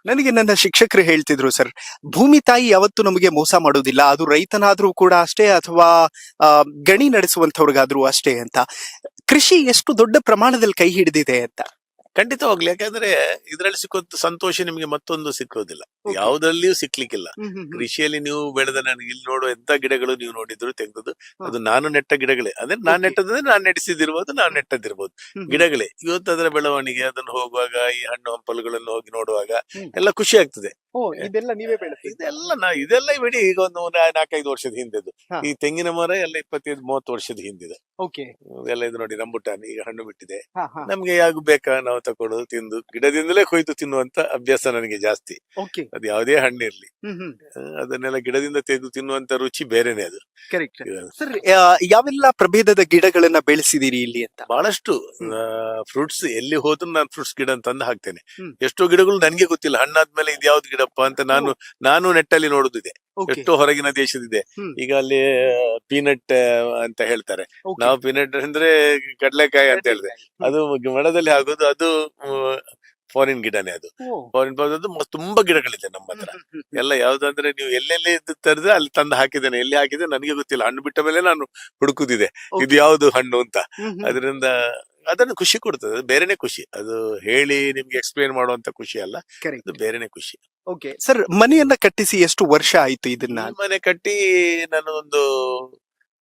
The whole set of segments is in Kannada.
ನನಗೆ ನನ್ನ ಶಿಕ್ಷಕರು ಹೇಳ್ತಿದ್ರು ಸರ್, ಭೂಮಿ ತಾಯಿ ಯಾವತ್ತೂ ನಮಗೆ ಮೋಸ ಮಾಡೋದಿಲ್ಲ. ಅದು ರೈತನಾದ್ರೂ ಕೂಡ ಅಷ್ಟೇ ಅಥವಾ ಆ, ಗಣಿ ನಡೆಸುವಂತವ್ರಿಗಾದ್ರೂ ಅಷ್ಟೇ ಅಂತ. ಕೃಷಿ ಎಷ್ಟು ದೊಡ್ಡ ಪ್ರಮಾಣದಲ್ಲಿ ಕೈ ಹಿಡಿದಿದೆ ಅಂತ. ಖಂಡಿತವಾಗ್ಲಿ. ಯಾಕಂದ್ರೆ ಇದ್ರಲ್ಲಿ ಸಿಕ್ಕುವಂತ ಸಂತೋಷ ನಿಮ್ಗೆ ಮತ್ತೊಂದು ಸಿಕ್ಕೋದಿಲ್ಲ, Okay. ಯಾವುದ್ರಲ್ಲಿಯೂ ಸಿಕ್ಲಿಕ್ಕಿಲ್ಲ. ಹ್ಮ್, ಹ್ಮ್, ಹ್ಮ್. ಕೃಷಿಯಲ್ಲಿ ನೀವು ಬೆಳೆದ, ನನಗೆ ಇಲ್ಲಿ ನೋಡುವ ಎಂತ ಗಿಡಗಳು ನೀವು ನೋಡಿದ್ರು ತೆಗೆದದ್ದು ಹಾ. ಅದು ನಾನು ನೆಟ್ಟ ಗಿಡಗಳೇ. ಅದೇ ನಾನ್ Okay. ನೆಟ್ಟದಂದ್ರೆ ನಾನ್ ನೆಡೆಸಿದಿರ್ಬೋದು, ನಾನ್ ನೆಟ್ಟದಿರ್ಬೋದು ಹ್ಮ್, ಹ್ಮ್. ಗಿಡಗಳೇ. ಇವತ್ತು ಅದರ ಬೆಳವಣಿಗೆ, ಅದನ್ನು ಹೋಗುವಾಗ ಈ ಹಣ್ಣು ಹಂಪಲುಗಳನ್ನು ಹೋಗಿ ನೋಡುವಾಗ ಹ್ಮ್. ಎಲ್ಲ ಖುಷಿ ಆಗ್ತದೆ. ಓ, ಇದೆಲ್ಲ ನೀವೇ ಬೆಳೆಸಿದ್ದು? ಇದೆಲ್ಲ ಬಿಡಿ, ಈಗ ಒಂದು 4-5 ವರ್ಷದ ಹಿಂದೆದು. ಹಾ. ಈ ತೆಂಗಿನ ಮರ ಎಲ್ಲ 25-30 ವರ್ಷದ ಹಿಂದಿದೆ. ಓಕೆ. ಎಲ್ಲ ಇದು ನೋಡಿ, ರಂಬುಟಾನ್ ಈಗ ಹಣ್ಣು ಬಿಟ್ಟಿದೆ. ಹಾ, ಹಾ. ನಮ್ಗೆ ಯಾವಾಗ ಬೇಕಾ ನಾವು ತಕೊಳ್ಳೋದು, ತಿಂದು ಗಿಡದಿಂದಲೇ ಕೊಯ್ದು ತಿನ್ನುವಂತ ಅಭ್ಯಾಸ ನನಗೆ ಜಾಸ್ತಿ. ಓಕೆ. ಅದು ಯಾವುದೇ ಹಣ್ಣಿರ್ಲಿ, ಹ್ಮ್, ಹ್ಮ್. ಅದನ್ನೆಲ್ಲ ಗಿಡದಿಂದ ತೆಗೆದು ತಿನ್ನುವಂತ ರುಚಿ ಬೇರೆನೆ ಅದು. ಕರೆಕ್ಟ್ ಇದು ಸರ್. ಯಾವೆಲ್ಲ ಪ್ರಭೇದದ ಗಿಡಗಳನ್ನ ಬೆಳೆಸಿದೀರಿ ಇಲ್ಲಿ ಅಂತ? ಬಹಳಷ್ಟು ಹ್ಮ್. ಫ್ರೂಟ್ಸ್ ಎಲ್ಲಿ ಹೋದ್ರು ನಾನು ಫ್ರೂಟ್ಸ್ ಗಿಡ ತಂದು ಹಾಕ್ತೇನೆ. ಹ್ಮ್. ಎಷ್ಟೋ ಗಿಡಗಳು ನನ್ಗೆ ಗೊತ್ತಿಲ್ಲ, ಹಣ್ಣಾದ್ಮೇಲೆ ಇದು ಯಾವ್ದು ಗಿಡಪ್ಪ ಅಂತ ನಾನು ನೆಟ್ಟಲ್ಲಿ ನೋಡುದಿದೆ. ಓಕೆ. ಎಷ್ಟೋ ಹೊರಗಿನ ದೇಶದಿದೆ. ಹ್ಮ್. ಈಗ ಅಲ್ಲಿ ಪೀನಟ್ ಅಂತ ಹೇಳ್ತಾರೆ. ಓಕೆ. ನಾವು ಪೀನಟ್ ಅಂದ್ರೆ ಕಡ್ಲೆಕಾಯಿ ಅಂತ ಹೇಳಿದೆ. ಅದು ಮರದಲ್ಲಿ ಆಗೋದು, ಅದು ಫಾರಿನ್ ಗಿಡನೇ. ಅದು ಓ. ಫಾರಿನ್ ತುಂಬಾ ಗಿಡಗಳಿದೆ ನಮ್ಮ ಹತ್ರ. ಹ್ಮ್, ಹ್ಮ್, ಹ್ಮ್. ಎಲ್ಲ ಯಾವ್ದಂದ್ರೆ ನೀವು ಎಲ್ಲೆಲ್ಲಿ ತರದೆ ಅಲ್ಲಿ ತಂದು ಹಾಕಿದ್ದೇನೆ. ಎಲ್ಲಿ ಹಾಕಿದೆ ನನಗೆ ಗೊತ್ತಿಲ್ಲ. ಹಣ್ಣು ಬಿಟ್ಟ ಮೇಲೆ ನಾನು ಹುಡುಕುದಿದೆ ಇದು Okay. ಯಾವ್ದು ಹಣ್ಣು ಅಂತ. ಹ್ಮ್, ಹ್ಮ್. ಅದರಿಂದ ಅದನ್ನು ಖುಷಿ ಕೊಡ್ತದೆ. ಅದು ಬೇರೆನೆ ಖುಷಿ. ಅದು ಹೇಳಿ ನಿಮ್ಗೆ ಎಕ್ಸ್ಪ್ಲೇನ್ ಮಾಡುವಂತ ಖುಷಿ ಅಲ್ಲ, Correct. ಅದು ಬೇರೆನೆ ಖುಷಿ. ಓಕೆ ಸರ್, ಮನೆಯನ್ನ ಕಟ್ಟಿಸಿ ಎಷ್ಟು ವರ್ಷ ಆಯ್ತು ಇದನ್ನ? ಈ ಮನೆ ಕಟ್ಟಿ ನಾನು ಒಂದು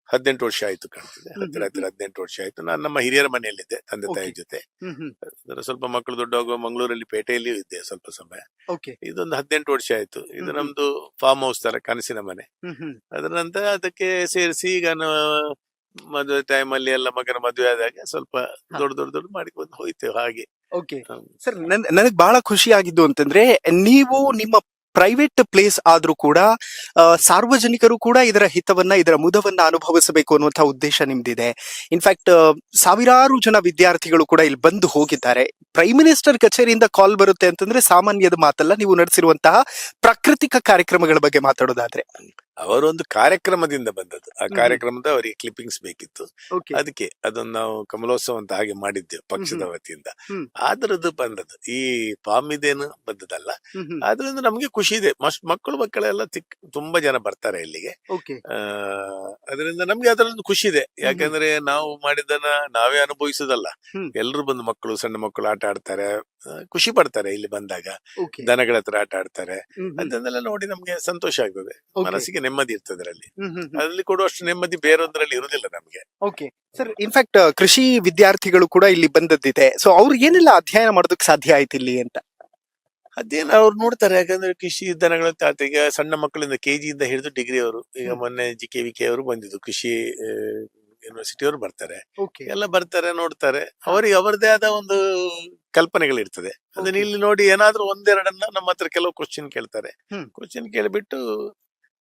18 ವರ್ಷ ಆಯ್ತು ಕಾಣ್ತಿದೆ. ಹ್ಮ್, ಹತ್ತಿರ ಹ್ಮ್, ಹತ್ತಿರ 18 ವರ್ಷ ಆಯ್ತು. ನಾನು ನಮ್ಮ ಹಿರಿಯರ ಮನೆಯಲ್ಲಿದ್ದೆ, ತಂದೆ ತಾಯಿ Okay. ಜೊತೆ. ಹ್ಮ್, ಹ್ಮ್. ಅದರ ಸ್ವಲ್ಪ ಮಕ್ಕಳು ದೊಡ್ಡವಾಗ ಮಂಗಳೂರಲ್ಲಿ ಪೇಟೆಯಲ್ಲಿಯೂ ಇದ್ದೆ ಸ್ವಲ್ಪ ಸಮಯ. ಓಕೆ. ಇದೊಂದು 18 ವರ್ಷ ಆಯ್ತು. ಇದು ಹ್ಮ್, ಹ್ಮ್. ನಮ್ದು ಫಾರ್ಮ್ ಹೌಸ್ ತರ, ಕನಸಿನ ಮನೆ. ಹ್ಮ್, ಹ್ಮ್. ಅದರ ನಂತರ ಅದಕ್ಕೆ ಸೇರಿಸಿ ಈಗ ಮದುವೆ ಟೈಮಲ್ಲಿ ಎಲ್ಲ ಮಗನ ಮದುವೆ ಆದಾಗ ಸ್ವಲ್ಪ ಹಾ. ದೊಡ್ಡ ಮಾಡಿಕೊಂಡು ಹೋಯ್ತೇವೆ ಹಾಗೆ. ಓಕೆ ಹ್ಮ್. ಸರ್, ನನಗೆ ಬಹಳ ಖುಷಿ ಆಗಿದ್ದು ಅಂತಂದ್ರೆ, ನೀವು ನಿಮ್ಮ ಪ್ರೈವೇಟ್ ಪ್ಲೇಸ್ ಆದ್ರೂ ಕೂಡ ಸಾರ್ವಜನಿಕರು ಕೂಡ ಇದರ ಹಿತವನ್ನ, ಇದರ ಮುದವನ್ನ ಅನುಭವಿಸಬೇಕು ಅನ್ನುವಂತಹ ಉದ್ದೇಶ ನಿಮ್ದಿದೆ. ಇನ್ಫ್ಯಾಕ್ಟ್ ಸಾವಿರಾರು ಜನ ವಿದ್ಯಾರ್ಥಿಗಳು ಕೂಡ ಇಲ್ಲಿ ಬಂದು ಹೋಗಿದ್ದಾರೆ. ಪ್ರೈಮ್ ಮಿನಿಸ್ಟರ್ ಕಚೇರಿಯಿಂದ ಕಾಲ್ ಬರುತ್ತೆ ಅಂತಂದ್ರೆ ಸಾಮಾನ್ಯದ ಮಾತಲ್ಲ. ನೀವು ನಡೆಸಿರುವಂತಹ ಪ್ರಾಕೃತಿಕ ಕಾರ್ಯಕ್ರಮಗಳ ಬಗ್ಗೆ ಮಾತಾಡೋದಾದ್ರೆ, ಅವರೊಂದು ಕಾರ್ಯಕ್ರಮದಿಂದ ಬಂದದ್ದು. ಆ ಹ್ಮ್. ಕಾರ್ಯಕ್ರಮದ ಅವರಿಗೆ ಕ್ಲಿಪ್ಪಿಂಗ್ಸ್ ಬೇಕಿತ್ತು. ಓಕೆ. ಅದಕ್ಕೆ ಅದನ್ನು ನಾವು ಕಮಲೋತ್ಸವ ಅಂತ ಹಾಗೆ ಮಾಡಿದ್ದೆವು ಪಕ್ಷದ ಹ್ಮ್. ವತಿಯಿಂದ. ಹ್ಮ್. ಅದರದ್ದು ಬಂದದ್ದು. ಈ ಫಾರ್ಮ್ ಇದೇನು ಬಂದದಲ್ಲ. ಹ್ಮ್, ಹ್ಮ್. ಆದ್ರಿಂದ ನಮ್ಗೆ ಖುಷಿ ಇದೆ. ಮಕ್ಕಳೆಲ್ಲ ತುಂಬಾ ಜನ ಬರ್ತಾರೆ ಇಲ್ಲಿಗೆ. ಓಕೆ. ಅದರಿಂದ ನಮ್ಗೆ ಅದರಲ್ಲೊಂದು ಖುಷಿ ಇದೆ. ಯಾಕಂದ್ರೆ ನಾವು ಮಾಡಿದ್ದನ್ನ ನಾವೇ ಅನುಭವಿಸುದಲ್ಲ. ಹ್ಮ್. ಎಲ್ರು ಬಂದು ಮಕ್ಕಳು, ಸಣ್ಣ ಮಕ್ಕಳು ಆಟ ಆಡ್ತಾರೆ, ಖುಷಿ ಪಡ್ತಾರೆ ಇಲ್ಲಿ ಬಂದಾಗ. ಓಕೆ. ದನಗಳ ಹತ್ರ ಆಟ ಆಡ್ತಾರೆ. ಹ್ಮ್, ಹ್ಮ್. ಅದನ್ನೆಲ್ಲ ನೋಡಿ ನಮ್ಗೆ ಸಂತೋಷ ಆಗ್ತದೆ. Okay. ಮನಸ್ಸಿಗೆ ನೆಮ್ಮದಿ ಇರ್ತದೆ ಅದರಲ್ಲಿ. ಹ್ಮ್, ಹ್ಮ್, ಹ್ಮ್. ಅದ್ರಲ್ಲಿ ಕೊಡುವಷ್ಟು ನೆಮ್ಮದಿ ಬೇರೊಂದರಲ್ಲಿ ಇರುದಿಲ್ಲ ನಮ್ಗೆ. ಓಕೆ ಸರ್, ಇನ್ಫ್ಯಾಕ್ಟ್ ಕೃಷಿ ವಿದ್ಯಾರ್ಥಿಗಳು ಕೂಡ ಇಲ್ಲಿ ಬಂದದ್ದಿದೆ. ಸೊ ಅವ್ರು ಏನೆಲ್ಲ ಅಧ್ಯಯನ ಮಾಡೋದಕ್ಕೆ ಸಾಧ್ಯ ಆಯ್ತು ಇಲ್ಲಿ ಅಂತ? ಅದೇನು ಅವ್ರು ನೋಡ್ತಾರೆ. ಯಾಕಂದ್ರೆ ಕೃಷಿ ದನಗಳ ಈಗ ಸಣ್ಣ ಮಕ್ಕಳಿಂದ KG ಇಂದ ಹಿಡಿದು ಡಿಗ್ರಿ ಅವರು, ಈಗ ಹ್ಮ್. ಮೊನ್ನೆ GKVK ಅವರು ಬಂದಿದ್ದು, ಕೃಷಿ ಯೂನಿವರ್ಸಿಟಿ ಅವರು ಬರ್ತಾರೆ. ಓಕೆ. ಎಲ್ಲ ಬರ್ತಾರೆ, ನೋಡ್ತಾರೆ. ಅವರಿಗೆ ಅವರದೇ ಆದ ಒಂದು ಕಲ್ಪನೆಗಳಿರ್ತದೆ. ಅದನ್ನ Okay. ಇಲ್ಲಿ ನೋಡಿ ಏನಾದ್ರೂ ಒಂದೆರಡನ್ನ ನಮ್ಮ ಹತ್ರ ಕೆಲವು ಕ್ವಶನ್ ಕೇಳ್ತಾರೆ. ಹ್ಮ್. ಕ್ವಶನ್ ಕೇಳಿಬಿಟ್ಟು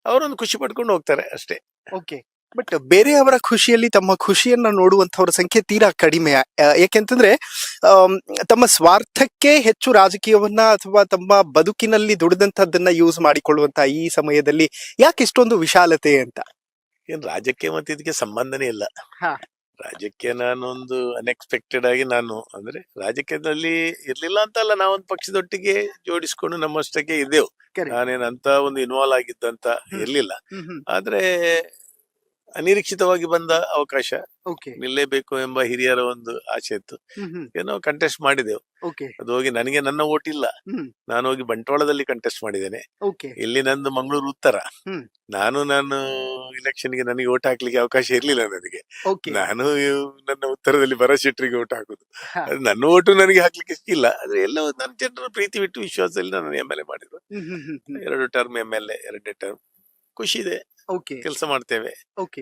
ಅವರೊಂದು ಖುಷಿ ಪಡ್ಕೊಂಡು ಹೋಗ್ತಾರೆ ಅಷ್ಟೇ. ಓಕೆ. ಬಟ್ ಬೇರೆಯವರ ಖುಷಿಯಲ್ಲಿ ತಮ್ಮ ಖುಷಿಯನ್ನ ನೋಡುವಂತವರ ಸಂಖ್ಯೆ ತೀರಾ ಕಡಿಮೆ. ಯಾಕೆಂತಂದ್ರೆ ತಮ್ಮ ಸ್ವಾರ್ಥಕ್ಕೆ ಹೆಚ್ಚು ರಾಜಕೀಯವನ್ನ ಅಥವಾ ತಮ್ಮ ಬದುಕಿನಲ್ಲಿ ದುಡಿದಂತದ್ದನ್ನ ಯೂಸ್ ಮಾಡಿಕೊಳ್ಳುವಂತ ಈ ಸಮಯದಲ್ಲಿ ಯಾಕೆ ಇಷ್ಟೊಂದು ವಿಶಾಲತೆ ಅಂತ? ಏನ್ ರಾಜಕೀಯ ಮತ್ತೆ ಇದಕ್ಕೆ ಸಂಬಂಧನೇ ಇಲ್ಲ. ಹಾ. ರಾಜಕೀಯ ನಾನೊಂದು ಅನ್ಎಕ್ಸ್ಪೆಕ್ಟೆಡ್ ಆಗಿ, ನಾನು ಅಂದ್ರೆ ರಾಜಕೀಯದಲ್ಲಿ ಇರ್ಲಿಲ್ಲ ಅಂತ ಅಲ್ಲ, ನಾವೊಂದು ಪಕ್ಷದೊಟ್ಟಿಗೆ ಜೋಡಿಸ್ಕೊಂಡು ನಮ್ಮಷ್ಟಕ್ಕೆ ಇದ್ದೆವು. Correct. ನಾನೇನಂತ ಒಂದು ಇನ್ವಾಲ್ವ್ ಆಗಿದ್ದಂತ ಹ್ಮ್. ಇರ್ಲಿಲ್ಲ. ಹ್ಮ್, ಹ್ಮ್. ಆದ್ರೆ ಅನಿರೀಕ್ಷಿತವಾಗಿ ಬಂದ ಅವಕಾಶ, ಓಕೆ. ನಿಲ್ಲೇಬೇಕು ಎಂಬ ಹಿರಿಯರ ಒಂದು ಆಸೆ ಇತ್ತು. ಹ್ಮ್, ಹ್ಮ್. ಏನೋ ಕಂಟೆಸ್ಟ್ ಮಾಡಿದೆವು. ಓಕೆ. ಅದು ಹೋಗಿ ನನಗೆ ನನ್ನ ಓಟ್ ಇಲ್ಲ. ಹ್ಮ್. ನಾನು ಹೋಗಿ ಬಂಟ್ವಾಳದಲ್ಲಿ ಕಂಟೆಸ್ಟ್ ಮಾಡಿದ್ದೇನೆ. ಓಕೆ. ಇಲ್ಲಿ ನಂದು ಮಂಗಳೂರು ಉತ್ತರ. ಹ್ಮ್. ನಾನು ಇಲೆಕ್ಷನ್ಗೆ ನನಗೆ ಓಟ್ ಹಾಕ್ಲಿಕ್ಕೆ ಅವಕಾಶ ಇರ್ಲಿಲ್ಲ ನನಗೆ. ಓಕೆ. ನಾನು ನನ್ನ ಉತ್ತರದಲ್ಲಿ ಭರಶೆಟ್ರಿಗೆ ಓಟ್ ಹಾಕುದು. ಹಾ. ಅದು ನನ್ನ ಓಟು ನನಗೆ ಹಾಕ್ಲಿಕ್ಕೆ ಇಲ್ಲ. ಆದ್ರೆ ಎಲ್ಲ ನನ್ನ ಜನರ ಪ್ರೀತಿ ಬಿಟ್ಟು ವಿಶ್ವಾಸದಲ್ಲಿ ನಾನು MLA ಮಾಡಿದ್ರು. ಹ್ಮ್, ಹ್ಮ್, ಹ್ಮ್, ಹ್ಮ್. 2 ಟರ್ಮ್ MLA, 2 ಟರ್ಮ್. ಖುಷಿ ಇದೆ. ಓಕೆ. ಕೆಲಸ ಮಾಡ್ತೇವೆ. ಓಕೆ.